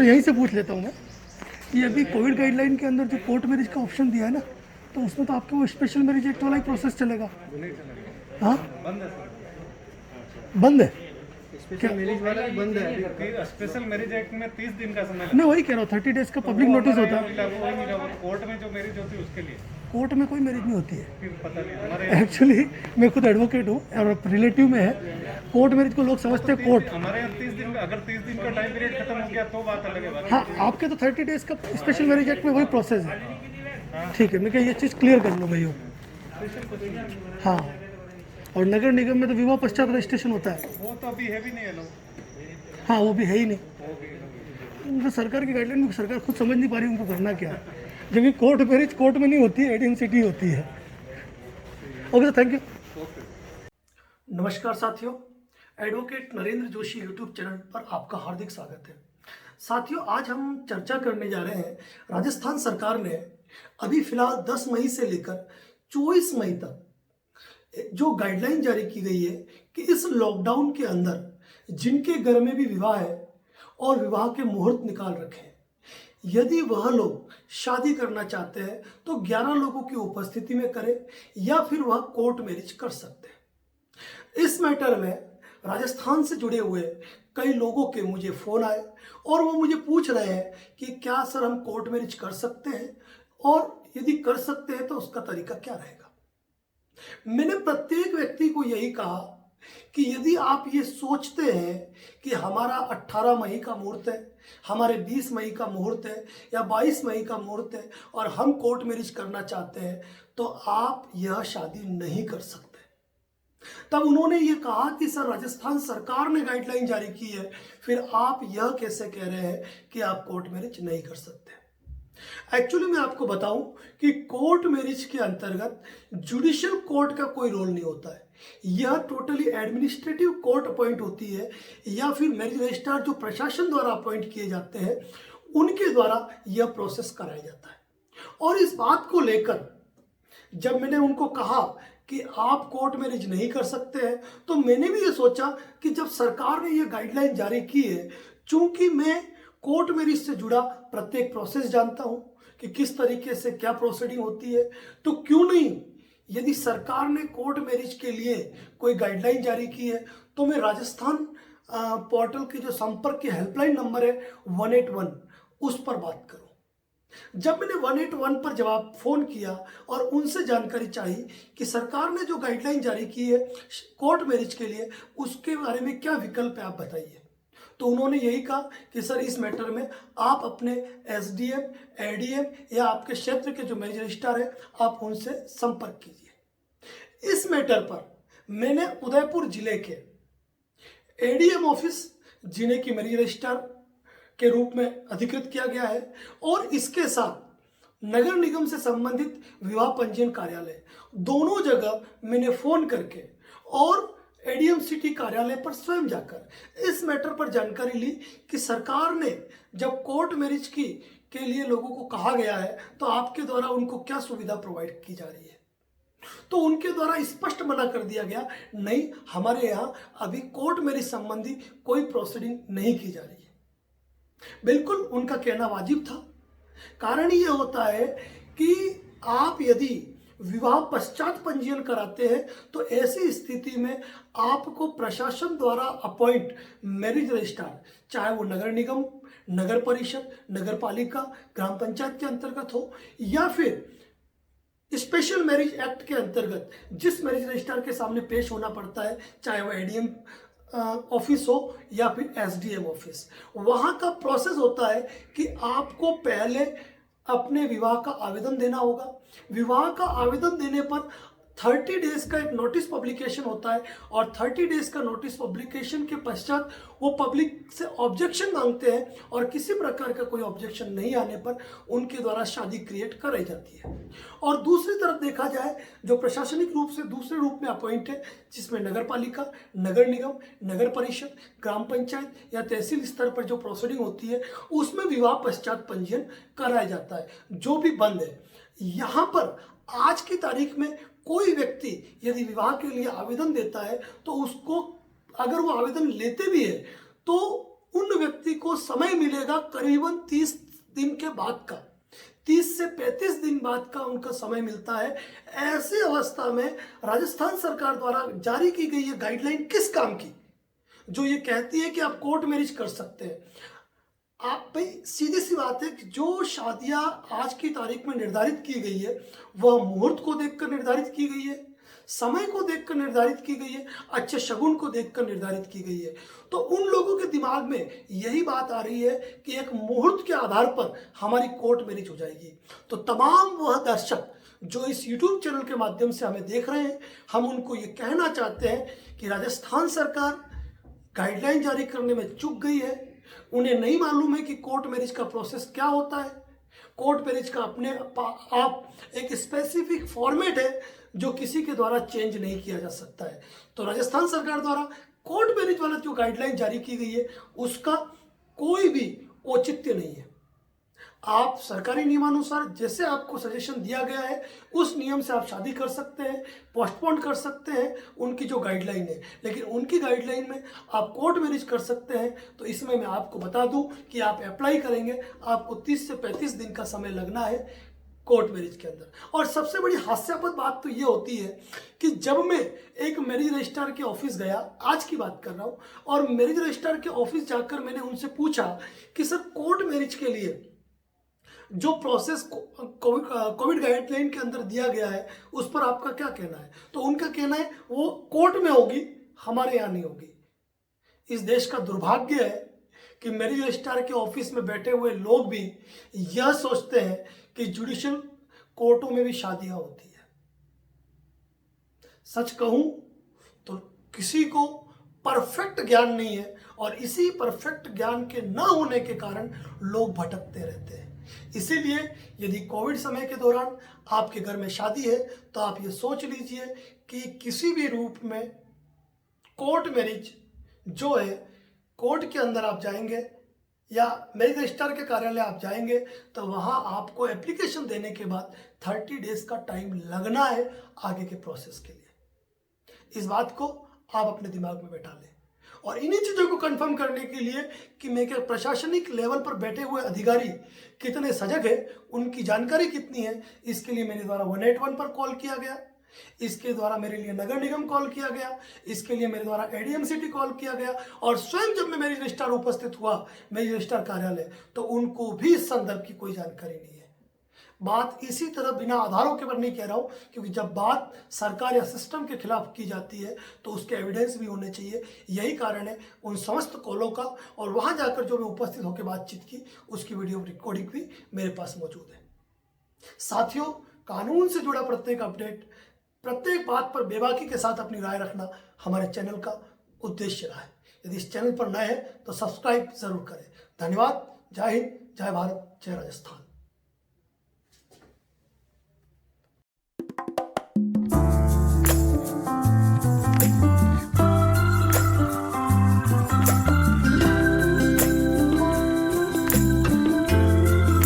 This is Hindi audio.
सर यहीं से पूछ लेता हूँ मैं, ये अभी कोविड गाइडलाइन के अंदर जो कोर्ट मैरिज का ऑप्शन दिया है ना, तो उसमें तो आपका वो स्पेशल मैरिज एक्ट वाला ही प्रोसेस चलेगा। हाँ, बंद है। स्पेशल मैरिज वाला बंद है। स्पेशल मैरिज एक्ट में 30 दिन का समय मैं वही कह रहा हूँ, 30 डेज का पब्लिक नोटिस होता है। लगता है। कोर्ट में जो मैरिज होती है उसके लिए कोर्ट में कोई मैरिज नहीं होती है फिर पता नहीं हमारे एक्चुअली। मैं खुद एडवोकेट हूँ और रिलेटिव में है। कोर्ट मैरिज को लोग समझते हैं कोर्ट। हमारे यहाँ 30 दिन अगर 30 दिन का टाइम पीरियड खत्म हो गया तो बात अलग है। हाँ, आपके तो 30 डेज का स्पेशल मैरिज एक्ट में वही प्रोसेस है। ठीक है, मैं क्या ये चीज़ क्लियर कर लूँ भैया। हाँ, और नगर निगम में तो विवाह पश्चात रजिस्ट्रेशन होता है। वो तो अभी है भी नहीं है लोग। हाँ, वो भी है ही नहीं। उनका सरकार की गाइडलाइन में सरकार खुद समझ नहीं पा रही उनको करना क्या है, जबकि कोर्ट मैरिज कोर्ट में नहीं होती है, एडीएम सिटी होती है। Okay, thank you. नमस्कार साथियों, advocate Narendra Joshi YouTube channel पर आपका हार्दिक स्वागत है। साथियों, आज हम चर्चा करने जा रहे हैं, राजस्थान सरकार ने अभी फिलहाल 10 मई से लेकर 24 मई तक जो गाइडलाइन जारी की गई है कि इस लॉकडाउन के अंदर जिनके घर में भी विवाह है और विवाह के मुहूर्त निकाल रखे हैं, यदि वह लोग शादी करना चाहते हैं तो 11 लोगों की उपस्थिति में करें या फिर वह कोर्ट मैरिज कर सकते हैं। इस मैटर में राजस्थान से जुड़े हुए कई लोगों के मुझे फ़ोन आए और वो मुझे पूछ रहे हैं कि क्या सर हम कोर्ट मैरिज कर सकते हैं, और यदि कर सकते हैं तो उसका तरीका क्या रहेगा। मैंने प्रत्येक व्यक्ति को यही कहा कि यदि आप ये सोचते हैं कि हमारा 18 मई का मुहूर्त है, हमारे 20 मई का मुहूर्त है या 22 मई का मुहूर्त है और हम कोर्ट मैरिज करना चाहते हैं, तो आप यह शादी नहीं कर सकते। तब उन्होंने ये कहा कि सर राजस्थान सरकार ने गाइडलाइन जारी की है, फिर आप यह कैसे कह रहे हैं कि आप कोर्ट मैरिज नहीं कर सकते। एक्चुअली मैं आपको बताऊं कि कोर्ट मैरिज के अंतर्गत जुडिशियल कोर्ट का कोई रोल नहीं होता है। यह टोटली एडमिनिस्ट्रेटिव कोर्ट अपॉइंट होती है या फिर मैरिज रजिस्ट्रार जो प्रशासन द्वारा अपॉइंट किए जाते हैं उनके द्वारा यह प्रोसेस कराया जाता है। और इस बात को लेकर जब मैंने उनको कहा कि आप कोर्ट मैरिज नहीं कर सकते हैं, तो मैंने भी ये सोचा कि जब सरकार ने ये गाइडलाइन जारी की है, चूंकि मैं कोर्ट मैरिज से जुड़ा प्रत्येक प्रोसेस जानता हूं कि किस तरीके से क्या प्रोसीडिंग होती है, तो क्यों नहीं, यदि सरकार ने कोर्ट मैरिज के लिए कोई गाइडलाइन जारी की है तो मैं राजस्थान पोर्टल की जो संपर्क की हेल्पलाइन नंबर है 181 उस पर बात करूं। जब मैंने 181 पर जवाब फोन किया और उनसे जानकारी चाहिए कि सरकार ने जो गाइडलाइन जारी की है कोर्ट मैरिज के लिए उसके बारे में क्या विकल्प है आप बताइए, तो उन्होंने यही कहा कि सर इस मैटर में आप अपने एसडीएम, एडीएम या आपके क्षेत्र के जो मैरिज रजिस्ट्रार है आप उनसे संपर्क कीजिए। इस मैटर पर मैंने उदयपुर जिले के एडीएम ऑफिस, जिन्हें की मैरिज रजिस्ट्रार के रूप में अधिकृत किया गया है, और इसके साथ नगर निगम से संबंधित विवाह पंजीयन कार्यालय, दोनों जगह मैंने फोन करके और एडीएम सिटी कार्यालय पर स्वयं जाकर इस मैटर पर जानकारी ली कि सरकार ने जब कोर्ट मैरिज के लिए लोगों को कहा गया है तो आपके द्वारा उनको क्या सुविधा प्रोवाइड की जा रही है। तो उनके द्वारा स्पष्ट मना कर दिया गया, नहीं, हमारे यहाँ अभी कोर्ट मैरिज संबंधी कोई प्रोसीडिंग नहीं की जा रही है। बिल्कुल उनका कहना वाजिब था। कारण ये होता है कि आप यदि विवाह पश्चात पंजीयन कराते हैं तो ऐसी स्थिति में आपको प्रशासन द्वारा अपॉइंट मैरिज रजिस्ट्रार, चाहे वो नगर निगम, नगर परिषद, नगर पालिका, ग्राम पंचायत के अंतर्गत हो या फिर स्पेशल मैरिज एक्ट के अंतर्गत जिस मैरिज रजिस्ट्रार के सामने पेश होना पड़ता है, चाहे वो एडीएम ऑफिस हो या फिर एसडीएम ऑफिस, वहां का प्रोसेस होता है कि आपको पहले अपने विवाह का आवेदन देना होगा। विवाह का आवेदन देने पर 30 डेज का एक नोटिस पब्लिकेशन होता है और 30 डेज का नोटिस पब्लिकेशन के पश्चात वो पब्लिक से ऑब्जेक्शन मांगते हैं और किसी प्रकार का कोई ऑब्जेक्शन नहीं आने पर उनके द्वारा शादी क्रिएट कराई जाती है। और दूसरी तरफ देखा जाए जो प्रशासनिक रूप से दूसरे रूप में अपॉइंट है, जिसमें नगर पालिका, नगर निगम, नगर परिषद, ग्राम पंचायत या तहसील स्तर पर जो प्रोसीडिंग होती है उसमें विवाह पश्चात पंजीयन कराया जाता है, जो भी बंद है। यहाँ पर आज की तारीख में कोई व्यक्ति यदि विवाह के लिए आवेदन देता है तो उसको, अगर वो आवेदन लेते भी है तो उन व्यक्ति को समय मिलेगा करीबन 30 दिन के बाद का, 30 से 35 दिन बाद का उनका समय मिलता है। ऐसी अवस्था में राजस्थान सरकार द्वारा जारी की गई ये गाइडलाइन किस काम की, जो ये कहती है कि आप कोर्ट मैरिज कर सकते हैं। आप भाई सीधी सी बात है कि जो शादियां आज की तारीख में निर्धारित की गई है वह मुहूर्त को देखकर निर्धारित की गई है, समय को देखकर निर्धारित की गई है, अच्छे शगुन को देखकर निर्धारित की गई है। तो उन लोगों के दिमाग में यही बात आ रही है कि एक मुहूर्त के आधार पर हमारी कोर्ट मैरिज हो जाएगी। तो तमाम वह दर्शक जो इस YouTube चैनल के माध्यम से हमें देख रहे हैं, हम उनको ये कहना चाहते हैं कि राजस्थान सरकार गाइडलाइन जारी करने में चूक गई है। उन्हें नहीं मालूम है कि कोर्ट मैरिज का प्रोसेस क्या होता है। कोर्ट मैरिज का अपने आप एक स्पेसिफिक फॉर्मेट है जो किसी के द्वारा चेंज नहीं किया जा सकता है। तो राजस्थान सरकार द्वारा कोर्ट मैरिज वाला जो गाइडलाइन जारी की गई है उसका कोई भी औचित्य नहीं है। आप सरकारी नियमानुसार जैसे आपको सजेशन दिया गया है उस नियम से आप शादी कर सकते हैं, पोस्टपोन कर सकते हैं उनकी जो गाइडलाइन है, लेकिन उनकी गाइडलाइन में आप कोर्ट मैरिज कर सकते हैं। तो इसमें मैं आपको बता दूं कि आप अप्लाई करेंगे आपको 30 से 35 दिन का समय लगना है कोर्ट मैरिज के अंदर। और सबसे बड़ी हास्यास्पद बात तो ये होती है कि जब मैं एक मैरिज रजिस्ट्रार के ऑफिस गया, आज की बात कर रहा हूँ, और मैरिज रजिस्ट्रार के ऑफिस जाकर मैंने उनसे पूछा कि सर कोर्ट मैरिज के लिए जो प्रोसेस कोविड गाइडलाइन के अंदर दिया गया है उस पर आपका क्या कहना है। तो उनका कहना है वो कोर्ट में होगी, हमारे यहाँ नहीं होगी। इस देश का दुर्भाग्य है कि मैरिज रजिस्ट्रार के ऑफिस में बैठे हुए लोग भी यह सोचते हैं कि जुडिशियल कोर्टों में भी शादियां होती है। सच कहूं तो किसी को परफेक्ट ज्ञान नहीं है और इसी परफेक्ट ज्ञान के न होने के कारण लोग भटकते रहते हैं। इसीलिए यदि कोविड समय के दौरान आपके घर में शादी है तो आप ये सोच लीजिए कि किसी भी रूप में कोर्ट मैरिज जो है, कोर्ट के अंदर आप जाएंगे या मैरिज रजिस्ट्रार के कार्यालय आप जाएंगे तो वहाँ आपको एप्लीकेशन देने के बाद 30 डेज का टाइम लगना है आगे के प्रोसेस के लिए। इस बात को आप अपने दिमाग में बैठा लें। और इन्हीं चीज़ों को कंफर्म करने के लिए कि मैं क्या प्रशासनिक लेवल पर बैठे हुए अधिकारी कितने सजग है, उनकी जानकारी कितनी है, इसके लिए मेरे द्वारा 181 पर कॉल किया गया, इसके द्वारा मेरे लिए नगर निगम कॉल किया गया, इसके लिए मेरे द्वारा एडीएम सिटी कॉल किया गया, और स्वयं जब मैं मैरिज रजिस्ट्रार उपस्थित हुआ मैरिज रजिस्ट्रार कार्यालय तो उनको भी इस संदर्भ की कोई जानकारी नहीं है। बात इसी तरह बिना आधारों के पर नहीं कह रहा हूँ, क्योंकि जब बात सरकार या सिस्टम के खिलाफ की जाती है तो उसके एविडेंस भी होने चाहिए। यही कारण है उन समस्त कॉलों का, और वहाँ जाकर जो मैं उपस्थित होकर बातचीत की उसकी वीडियो रिकॉर्डिंग भी मेरे पास मौजूद है। साथियों, कानून से जुड़ा प्रत्येक अपडेट, प्रत्येक बात पर बेबाकी के साथ अपनी राय रखना हमारे चैनल का उद्देश्य रहा है। यदि इस चैनल पर नए हैं तो सब्सक्राइब जरूर करें। धन्यवाद। जय हिंद, जय भारत, जय राजस्थान।